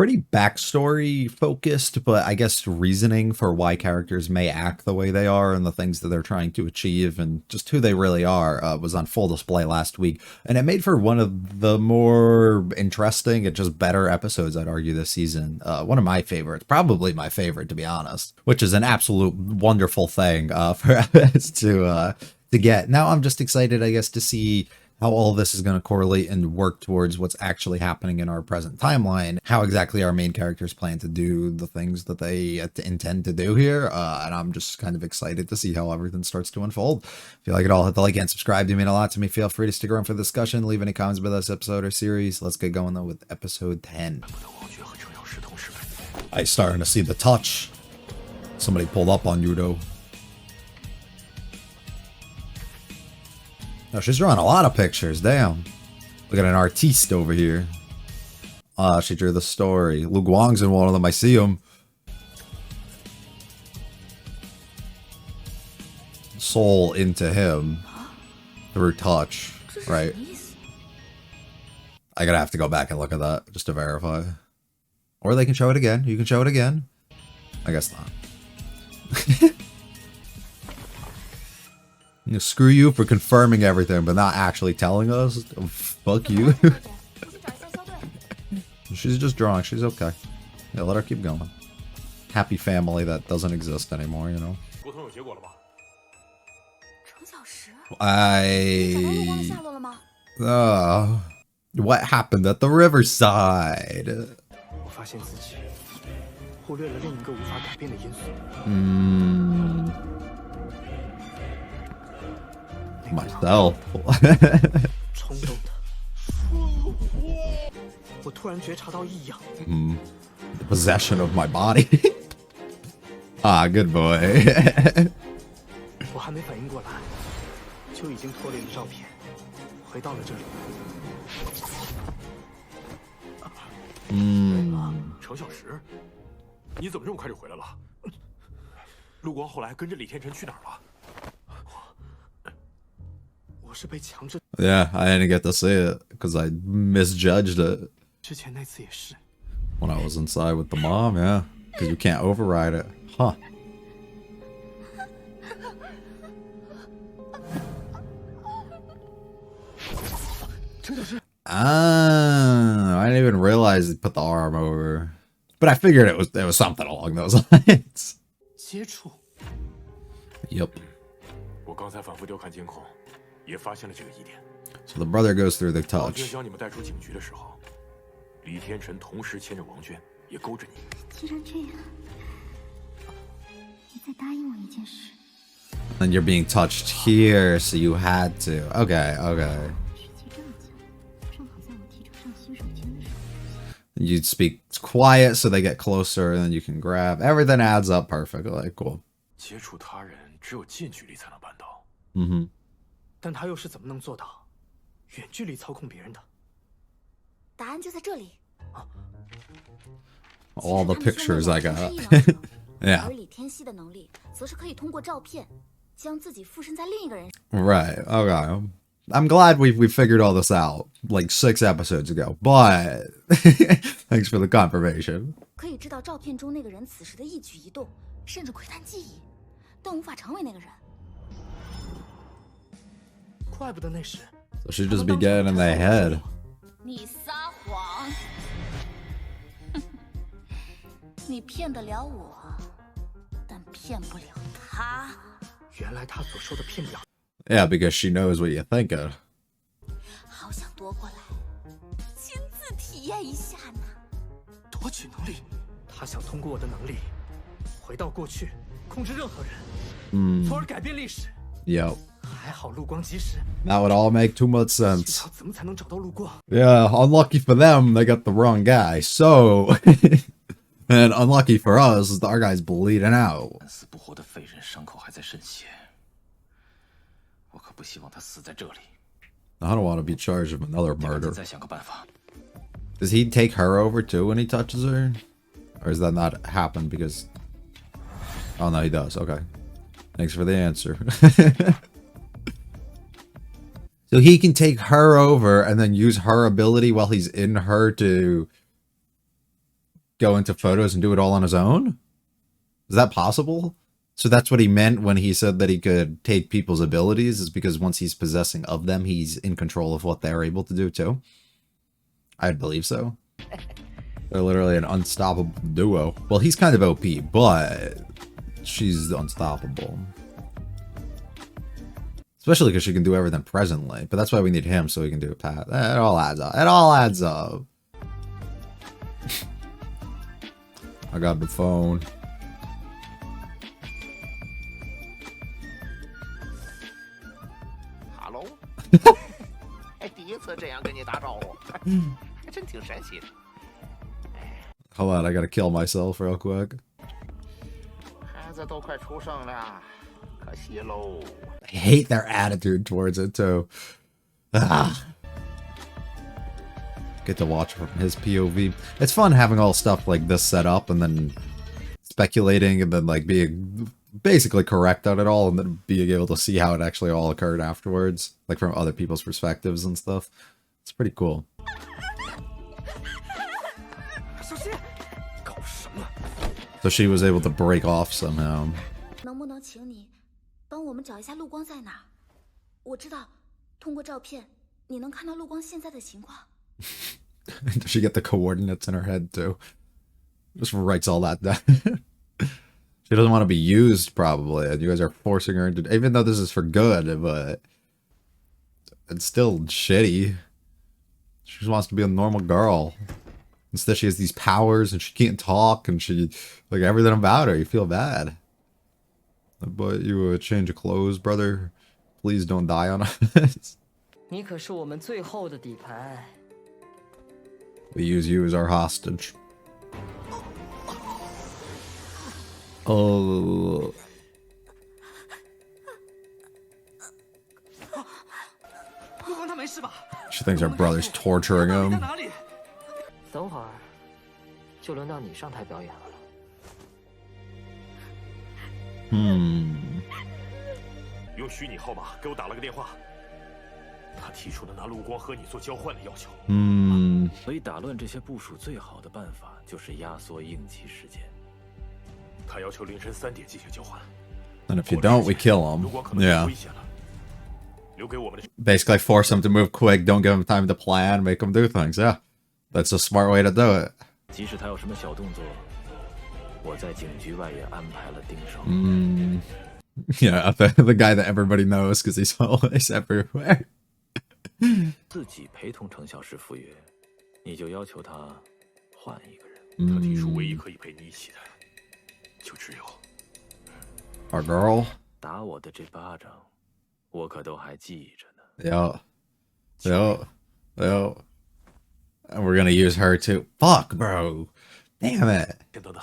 pretty backstory focused, but I guess reasoning for why characters may act the way they are and the things that they're trying to achieve and just who they really are was on full display last week. And it made for one of the more interesting and just better episodes, I'd argue, this season. One of my favorites, probably my favorite, to be honest, which is an absolute wonderful thing for us to get. Now I'm just excited, I guess, to see how all this is going to correlate and work towards what's actually happening in our present timeline, how exactly our main characters plan to do the things that they intend to do here, and I'm just kind of excited to see how everything starts to unfold. If you like it all, hit the like and subscribe. Do mean a lot to me. Feel free to stick around for the discussion, leave any comments about this episode or series. Let's get going though with episode 10. I'm starting to see the touch. Somebody pulled up on you though. No, she's drawing a lot of pictures. Damn. Look at an artiste over here. She drew the story. Lu Guang's in one of them. I see him. Soul into him through touch, right? I gotta have to go back and look at that just to verify. Or they can show it again. You can show it again. I guess not. Screw you for confirming everything, but not actually telling us. Oh, fuck you. She's just drawing. She's okay. Yeah, let her keep going. Happy family that doesn't exist anymore, you know? What happened at the riverside? Myself. The possession of my body. Ah, good boy. Yeah, I didn't get to see it because I misjudged it when I was inside with the mom. Yeah, because you can't override it. Huh. I didn't even realize they put the arm over, but I figured it was something along those lines. Yep. So the brother goes through the touch. And you're being touched here, so you had to. Okay, okay. You speak quiet so they get closer, and then you can grab. Everything adds up perfectly. Cool. Mm-hmm. All the pictures I got. Yeah. Right. Okay. I'm glad we figured all this out like 6 episodes ago, but thanks for the confirmation. So she'd just be getting in their head. Yeah, because she knows what you're thinking. Yep. That would all make too much sense. Yeah, unlucky for them, they got the wrong guy. So, and unlucky for us, our guy's bleeding out. I don't want to be charged with another murder. Does he take her over too when he touches her? Or does that not happen because... Oh no, he does. Okay. Thanks for the answer. So he can take her over and then use her ability while he's in her to go into photos and do it all on his own? Is that possible? So that's what he meant when he said that he could take people's abilities, is because once he's possessing of them, he's in control of what they're able to do too? I'd believe so. They're literally an unstoppable duo. Well, he's kind of OP, but she's unstoppable. Especially because she can do everything presently. But that's why we need him, so he can do a path. It all adds up. It all adds up. I got the phone. Hello? 第一次这样跟你打招呼，还真挺神奇的。 Hold on, I gotta kill myself real quick. 孩子都快出生了，可惜喽。 I hate their attitude towards it too. Ah. Get to watch from his POV. It's fun having all stuff like this set up and then speculating and then like being basically correct on it all and then being able to see how it actually all occurred afterwards, like from other people's perspectives and stuff. It's pretty cool. So she was able to break off somehow. 能不能请你帮我们找一下陆光在哪？我知道，通过照片你能看到陆光现在的情况。 Does she get the coordinates in her head too? Just writes all that down. She doesn't want to be used, probably, and you guys are forcing her into. Even though this is for good, but it's still shitty. She just wants to be a normal girl. Instead, she has these powers, and she can't talk, and she like everything about her. You feel bad. I bought you a change of clothes, brother. Please don't die on us. 你可是我们最后的底牌。 We use you as our hostage. Oh. She thinks her brother's torturing him. 等会儿就轮到你上台表演了。用虚拟号码给我打了个电话，他提出了拿陆光和你做交换的要求。所以打乱这些部署最好的办法就是压缩应急时间。他要求凌晨3点进行交换。 And if you don't, we kill him. Yeah. Basically force him to move quick, don't give him time to plan, make him do things. Yeah. That's a smart way to do it. 即使他有什么小动作，我在警局外也安排了盯梢。Yeah, the guy that everybody knows because he's always everywhere. 自己陪同程小时赴约，你就要求他换一个人。他提出唯一可以陪你一起的，就只有 our girl. 打我的这巴掌，我可都还记着呢。Yo. And we're gonna use her too. Fuck, bro. Damn it. 先等等，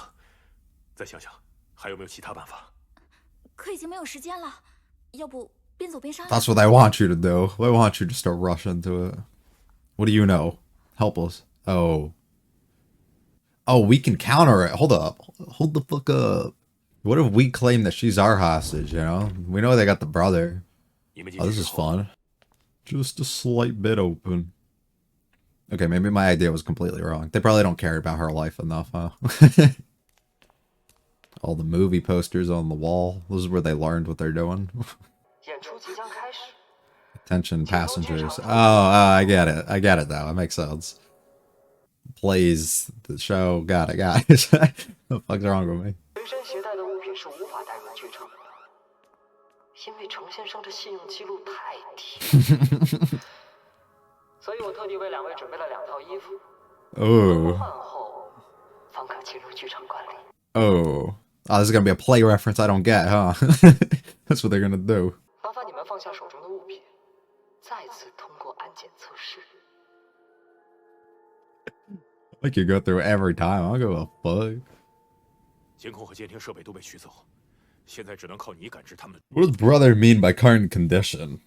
再想想还有没有其他办法。可已经没有时间了，要不边走边商量。 That's what I want you to do. I want you to start rushing to it. What do you know? Help us. Oh, we can counter it. Hold up. Hold the fuck up. What if we claim that she's our hostage, you know? We know they got the brother. Oh, this is fun. Just a slight bit open. Okay, maybe my idea was completely wrong. They probably don't care about her life enough, huh? All the movie posters on the wall. This is where they learned what they're doing. Attention passengers. Oh, I get it. I get it now. It makes sense. Plays the show. Got it, guys. What the fuck's wrong with me? 随身携带的物品是无法带入剧场的，因为程先生的信用记录太低。所以我特地为两位准备了2套衣服。换后方可进入剧场管理。Oh, this is gonna be a play reference I don't get, huh? That's what they're gonna do. 麻烦你们放下手中的物品，再次通过安检测试。 Like you go through every time. I don't give a fuck. 监控和监听设备都被取走，现在只能靠你感知他们。 What does brother mean by current condition?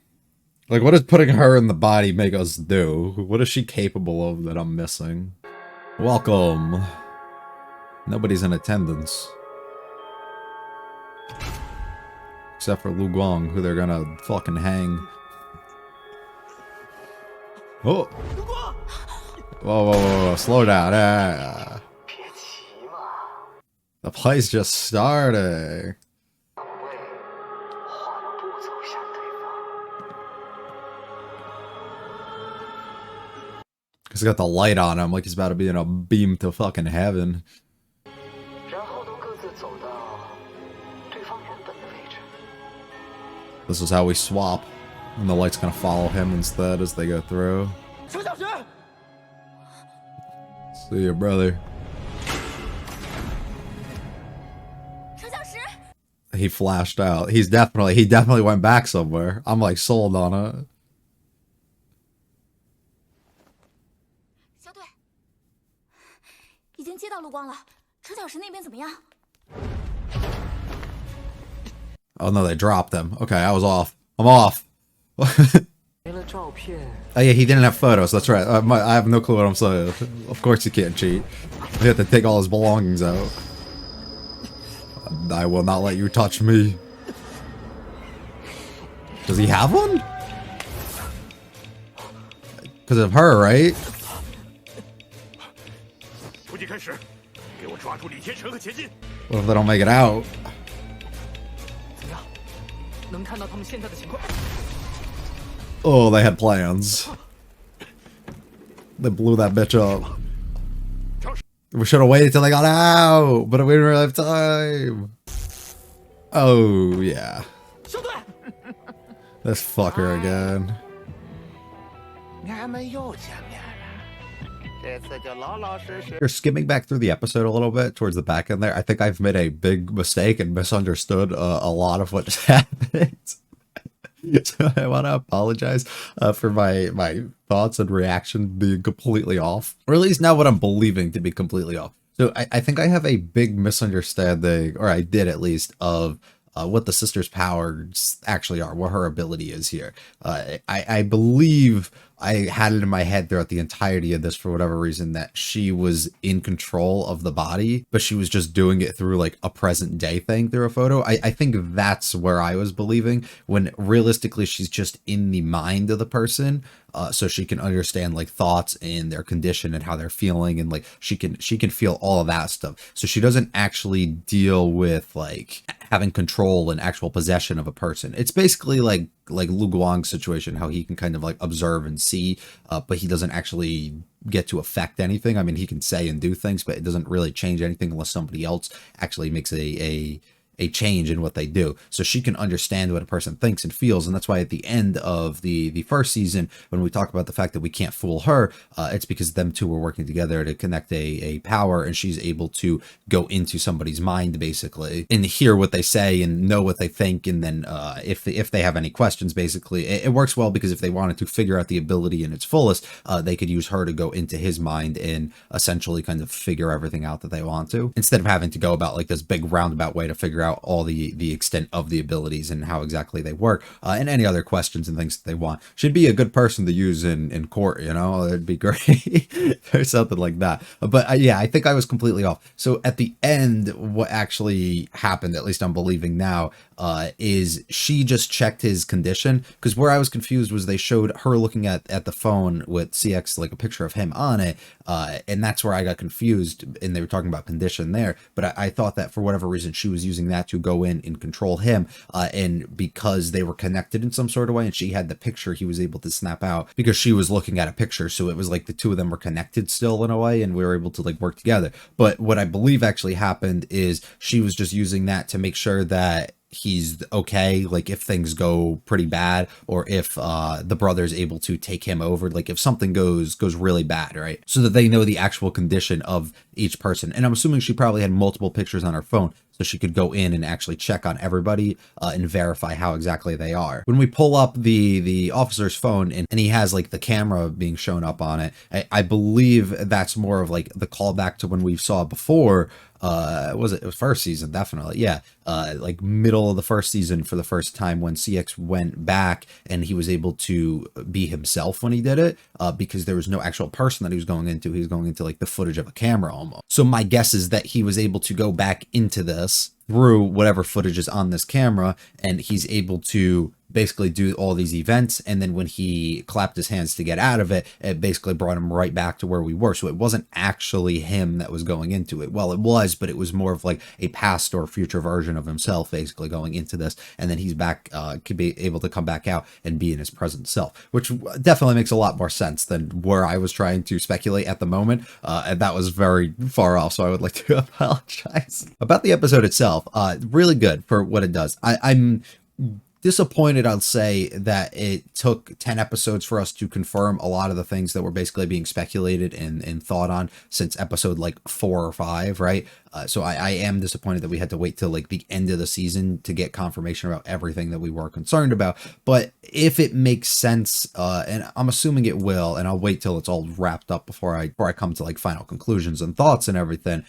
Like, what does putting her in the body make us do? What is she capable of that I'm missing? Welcome. Nobody's in attendance. Except for Lu Guang, who they're gonna fucking hang. Oh! Whoa, slow down. The play's just starting. 两位缓步走向对方。 He's got the light on him like he's about to be in a beam to fucking heaven. 然后都各自走到对方原本的位置。 This is how we swap. And the light's gonna follow him instead as they go through. 程小时， See you, brother. 程小时， He flashed out. He definitely went back somewhere. I'm like sold on it. 小队，已经接到陆光了。程小时那边怎么样？ Oh no, they dropped him. Okay, I was off. I'm off. 没了照片， Oh yeah, he didn't have photos. That's right. I have no clue what I'm saying. Of course he can't cheat. He had to take all his belongings out. I will not let you touch me. Does he have one? Because of her, right? 出击开始，给我抓住李天成和前进。 What if they don't make it out? 怎么样？能看到他们现在的情况？ Oh, they had plans. They blew that bitch up. We should have waited till they got out, but we didn't really have time. Oh, yeah. 小队， This fucker again. 俺们又见面了。这次就老老实实。 You're skimming back through the episode a little bit towards the back end there. I think I've made a big mistake and misunderstood a lot of what just happened. So I want to apologize for my thoughts and reaction being completely off, or at least now what I'm believing to be completely off. So I think I have a big misunderstanding, or I did at least, of what the sister's powers actually are, what her ability is here. I believe I had it in my head throughout the entirety of this, for whatever reason, that she was in control of the body, but she was just doing it through like a present day thing through a photo. I think that's where I was believing, when realistically she's just in the mind of the person, so she can understand like thoughts and their condition and how they're feeling, and like she can feel all of that stuff. So she doesn't actually deal with like having control and actual possession of a person. It's basically like Lu Guang's situation, how he can kind of like observe and see, but he doesn't actually get to affect anything. I mean, he can say and do things, but it doesn't really change anything unless somebody else actually makes a change in what they do. So she can understand what a person thinks and feels, and that's why at the end of the first season, when we talk about the fact that we can't fool her, it's because them two were working together to connect a power, and she's able to go into somebody's mind basically and hear what they say and know what they think, and then if they have any questions, basically it works well, because if they wanted to figure out the ability in its fullest, they could use her to go into his mind and essentially kind of figure everything out that they want to, instead of having to go about like this big roundabout way to figure out all the extent of the abilities and how exactly they work, and any other questions and things that they want. She'd be a good person to use in court, you know. It'd be great or something like that. But yeah, I think I was completely off. So at the end, what actually happened, at least I'm believing now, is she just checked his condition, because where I was confused was they showed her looking at the phone with CX, like a picture of him on it, and that's where I got confused, and they were talking about condition there, but I thought that for whatever reason she was using that to go in and control him, and because they were connected in some sort of way and she had the picture, he was able to snap out because she was looking at a picture, so it was like the two of them were connected still in a way, and we were able to like work together. But what I believe actually happened is she was just using that to make sure that he's okay, like if things go pretty bad, or if the brother's able to take him over, like if something goes really bad, right, so that they know the actual condition of each person. And I'm assuming she probably had multiple pictures on her phone, so she could go in and actually check on everybody and verify how exactly they are. When we pull up the officer's phone and he has like the camera being shown up on it, I believe that's more of like the callback to when we saw before. It was first season, definitely, yeah, like middle of the first season, for the first time, when CX went back and he was able to be himself when he did it, because there was no actual person that he was going into. He was going into like the footage of a camera almost. So my guess is that he was able to go back into this through whatever footage is on this camera, and he's able to basically do all these events, and then when he clapped his hands to get out of it, it basically brought him right back to where we were. So it wasn't actually him that was going into it. Well, it was, but it was more of like a past or future version of himself basically going into this, and then he's back, could be able to come back out and be in his present self, which definitely makes a lot more sense than where I was trying to speculate at the moment, and that was very far off, so I would like to apologize. About the episode itself, really good for what it does. I'm disappointed, I'll say, that it took 10 episodes for us to confirm a lot of the things that were basically being speculated and thought on since episode like 4 or 5, right? So I am disappointed that we had to wait till like the end of the season to get confirmation about everything that we were concerned about. But if it makes sense, and I'm assuming it will, and I'll wait till it's all wrapped up before I come to like final conclusions and thoughts and everything.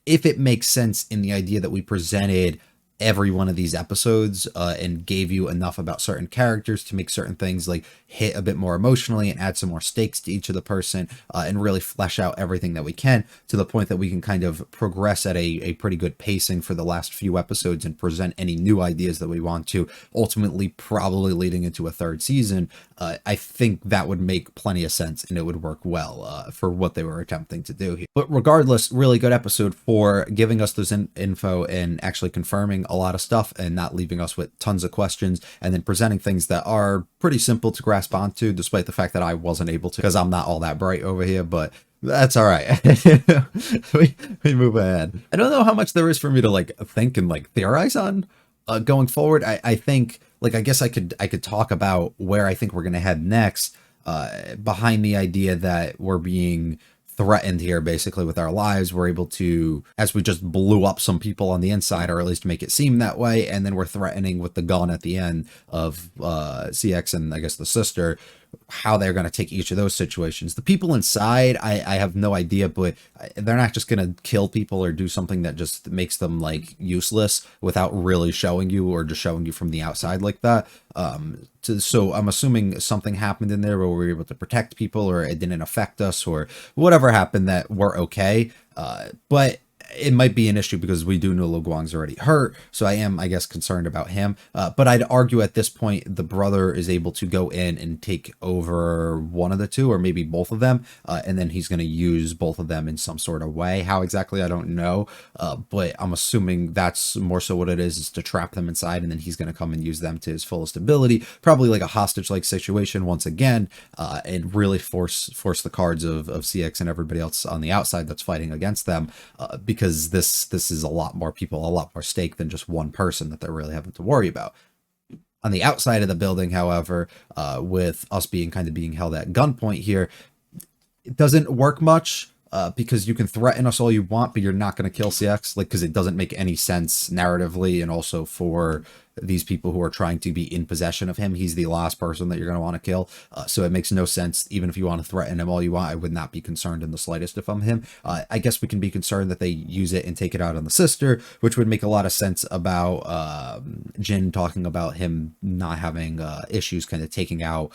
If it makes sense in the idea that we presented every one of these episodes and gave you enough about certain characters to make certain things like hit a bit more emotionally and add some more stakes to each of the person, and really flesh out everything that we can to the point that we can kind of progress at a pretty good pacing for the last few episodes and present any new ideas that we want to, ultimately probably leading into a third season. I think that would make plenty of sense and it would work well for what they were attempting to do here. But regardless, really good episode for giving us this info and actually confirming a lot of stuff and not leaving us with tons of questions, and then presenting things that are pretty simple to grasp onto, despite the fact that I wasn't able to because I'm not all that bright over here, but that's all right. we move ahead. I don't know how much there is for me to like think and like theorize on going forward. I think like, I guess I could talk about where I think we're going to head next, behind the idea that we're being threatened here basically with our lives. We're able to, as we just blew up some people on the inside, or at least make it seem that way, and then we're threatening with the gun at the end of CX and I guess the sister, how they're going to take each of those situations. The people inside, I have no idea, but they're not just going to kill people or do something that just makes them like useless without really showing you, or just showing you from the outside like that. So I'm assuming something happened in there where we were able to protect people, or it didn't affect us, or whatever happened, that we're okay. But it might be an issue because we do know Lu Guang's already hurt, so I am, I guess, concerned about him. But I'd argue at this point the brother is able to go in and take over one of the two, or maybe both of them, and then he's going to use both of them in some sort of way. How exactly, I don't know, but I'm assuming that's more so what it is to trap them inside, and then he's going to come and use them to his fullest ability, probably like a hostage-like situation once again, and really force the cards of CX and everybody else on the outside that's fighting against them, because this is a lot more people, a lot more stake than just one person that they're really having to worry about. On the outside of the building, however, with us being held at gunpoint here, it doesn't work much, because you can threaten us all you want, but you're not going to kill CX, like, because it doesn't make any sense narratively, and also for these people who are trying to be in possession of him. He's the last person that you're going to want to kill, so it makes no sense. Even if you want to threaten him all you want, I would not be concerned in the slightest if I'm him. I guess we can be concerned that they use it and take it out on the sister, which would make a lot of sense about Jin talking about him not having issues kind of taking out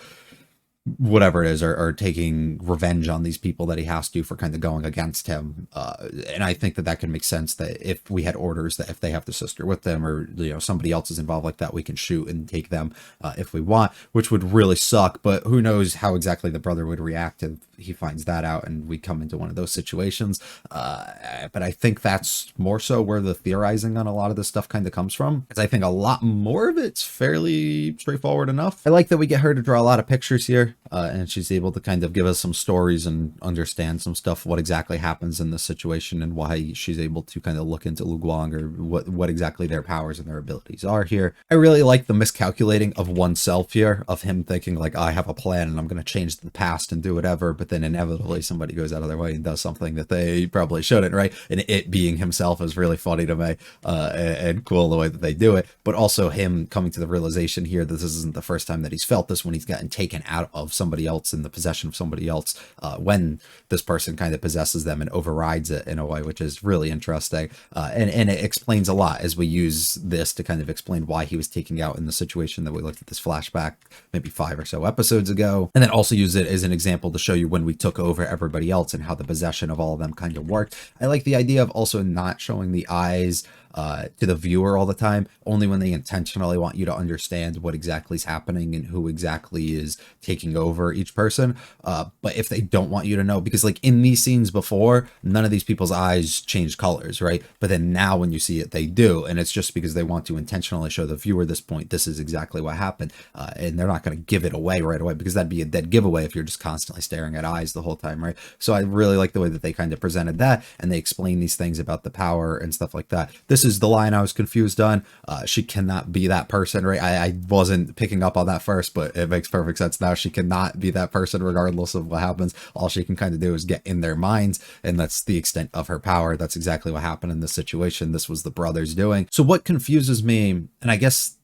whatever it is, or taking revenge on these people that he has to for kind of going against him. And I think that can make sense, that if we had orders that if they have the sister with them, or somebody else is involved like that, we can shoot and take them if we want, which would really suck. But who knows how exactly the brother would react if he finds that out and we come into one of those situations. But I think that's more so where the theorizing on a lot of this stuff kind of comes from, because I think a lot more of it's fairly straightforward enough. I like that we get her to draw a lot of pictures here, and she's able to kind of give us some stories and understand some stuff, what exactly happens in this situation, and why she's able to kind of look into Lu Guang, or what exactly their powers and their abilities are here. I really like the miscalculating of oneself here, of him thinking like, I have a plan and I'm going to change the past and do whatever, but then inevitably somebody goes out of their way and does something that they probably shouldn't, right? And it being himself is really funny to me, and cool the way that they do it. But also him coming to the realization here that this isn't the first time that he's felt this, when he's gotten taken out of somebody else, in the possession of somebody else, when this person kind of possesses them and overrides it in a way, which is really interesting. And it explains a lot as we use this to kind of explain why he was taken out in the situation that we looked at this flashback maybe 5 or so episodes ago. And then also use it as an example to show you when we took over everybody else and how the possession of all of them kind of worked. I like the idea of also not showing the eyes to the viewer all the time, only when they intentionally want you to understand what exactly is happening and who exactly is taking over each person. But if they don't want you to know, because like in these scenes before, none of these people's eyes changed colors, right? But then now when you see it, they do. And it's just because they want to intentionally show the viewer this point, this is exactly what happened. And they're not going to give it away right away, because that'd be a dead giveaway if you're just constantly staring at eyes the whole time, right? So I really like the way that they kind of presented that, and they explain these things about the power and stuff like that. This is the line I was confused on. She cannot be that person, right? I wasn't picking up on that first, but it makes perfect sense now. She cannot be that person regardless of what happens. All she can kind of do is get in their minds, and that's the extent of her power. That's exactly what happened in this situation. This was the brothers doing. So what confuses me, and I guess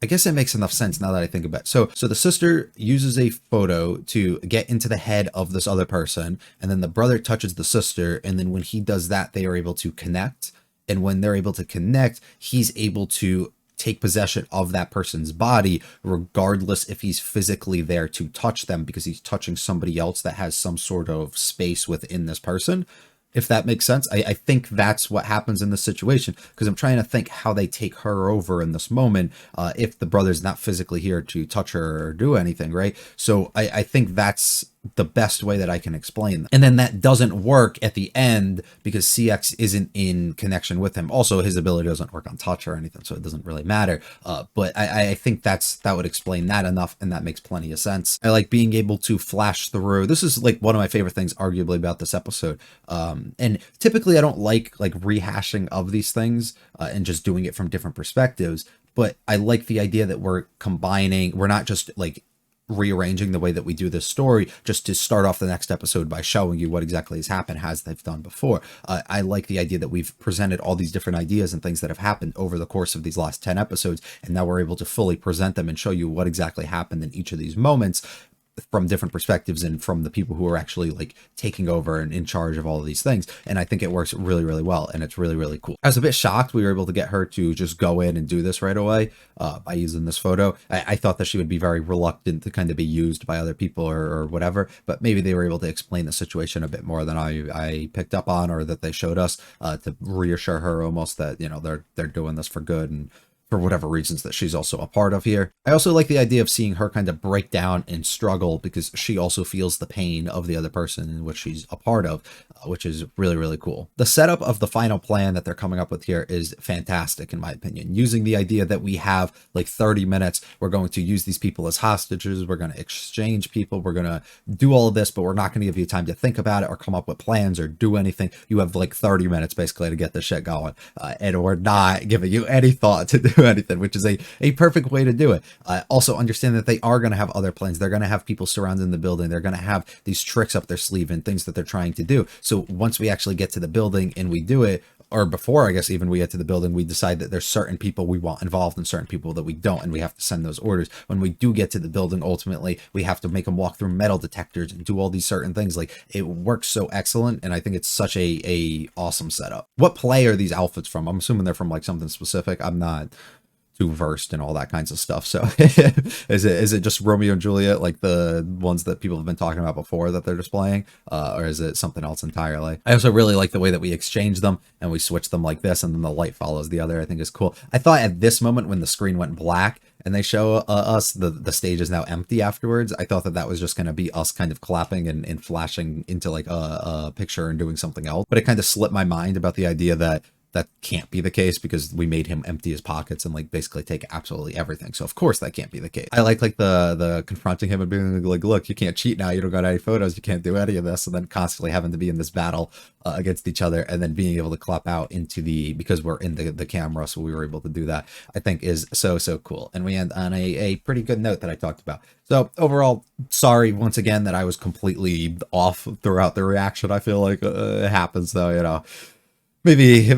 it makes enough sense now that I think about it. So the sister uses a photo to get into the head of this other person, and then the brother touches the sister, and then when he does that, they are able to connect. And when they're able to connect, he's able to take possession of that person's body, regardless if he's physically there to touch them, because he's touching somebody else that has some sort of space within this person. If that makes sense. I think that's what happens in this situation, because I'm trying to think how they take her over in this moment, if the brother's not physically here to touch her or do anything, right? So I think that's the best way that I can explain that. And then that doesn't work at the end because CX isn't in connection with him. Also, his ability doesn't work on touch or anything, so it doesn't really matter. But I think that would explain that enough, and that makes plenty of sense. I like being able to flash through. This is like one of my favorite things, arguably, about this episode. And typically I don't like rehashing of these things and just doing it from different perspectives. But I like the idea that we're combining. We're not just rearranging the way that we do this story just to start off the next episode by showing you what exactly has happened as they've done before. I like the idea that we've presented all these different ideas and things that have happened over the course of these last 10 episodes, and now we're able to fully present them and show you what exactly happened in each of these moments from different perspectives and from the people who are actually taking over and in charge of all of these things. And I think it works really, really well, and it's really, really cool. I was a bit shocked we were able to get her to just go in and do this right away by using this photo. I thought that she would be very reluctant to kind of be used by other people or whatever, but maybe they were able to explain the situation a bit more than I picked up on, or that they showed us to reassure her almost that, they're doing this for good and for whatever reasons that she's also a part of here. I also like the idea of seeing her kind of break down and struggle, because she also feels the pain of the other person in which she's a part of, which is really, really cool. The setup of the final plan that they're coming up with here is fantastic, in my opinion. Using the idea that we have 30 minutes, we're going to use these people as hostages, we're going to exchange people, we're going to do all of this, but we're not going to give you time to think about it or come up with plans or do anything. You have 30 minutes basically to get this shit going, and we're not giving you any thought to do anything, which is a perfect way to do it. Also understand that they are going to have other plans. They're going to have people surrounding the building. They're going to have these tricks up their sleeve and things that they're trying to do. So once we actually get to the building and we do it, or before I guess even we get to the building, we decide that there's certain people we want involved and certain people that we don't, and we have to send those orders. When we do get to the building, ultimately we have to make them walk through metal detectors and do all these certain things. It works so excellent, and I think it's such a awesome setup. What play are these outfits from? I'm assuming they're from something specific. I'm not too versed in all that kinds of stuff. So is it just Romeo and Juliet, the ones that people have been talking about before that they're displaying, or is it something else entirely? I also really like the way that we exchange them and we switch them like this, and then the light follows the other. I think is cool. I thought at this moment when the screen went black and they show us the stage is now empty afterwards, I thought that was just going to be us kind of clapping and flashing into a picture and doing something else, but it kind of slipped my mind about the idea that can't be the case, because we made him empty his pockets and basically take absolutely everything. So of course that can't be the case. I like the confronting him and being look, you can't cheat now. You don't got any photos. You can't do any of this. And then constantly having to be in this battle against each other, and then being able to clap out into because we're in the camera. So we were able to do that, I think is so cool. And we end on a pretty good note that I talked about. So overall, sorry once again that I was completely off throughout the reaction. I feel like it happens though, Maybe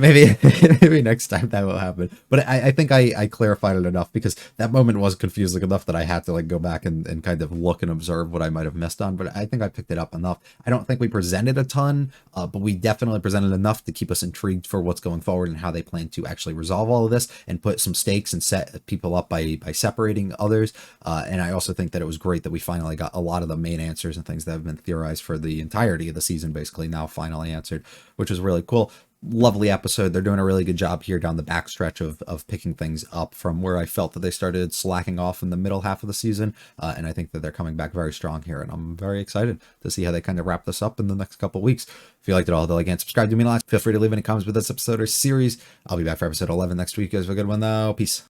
next time that will happen. But I think I clarified it enough, because that moment was confusing enough that I had to go back and kind of look and observe what I might have missed on. But I think I picked it up enough. I don't think we presented a ton, but we definitely presented enough to keep us intrigued for what's going forward and how they plan to actually resolve all of this and put some stakes and set people up by separating others. And I also think that it was great that we finally got a lot of the main answers and things that have been theorized for the entirety of the season, basically now finally answered, which was really cool. lovely episode. They're doing a really good job here down the backstretch of picking things up from where I felt that they started slacking off in the middle half of the season. And I think that they're coming back very strong here. And I'm very excited to see how they kind of wrap this up in the next couple of weeks. If you liked it all, though, again, subscribe to me. Feel free to leave any comments with this episode or series. I'll be back for episode 11 next week. You guys have a good one, though. Peace.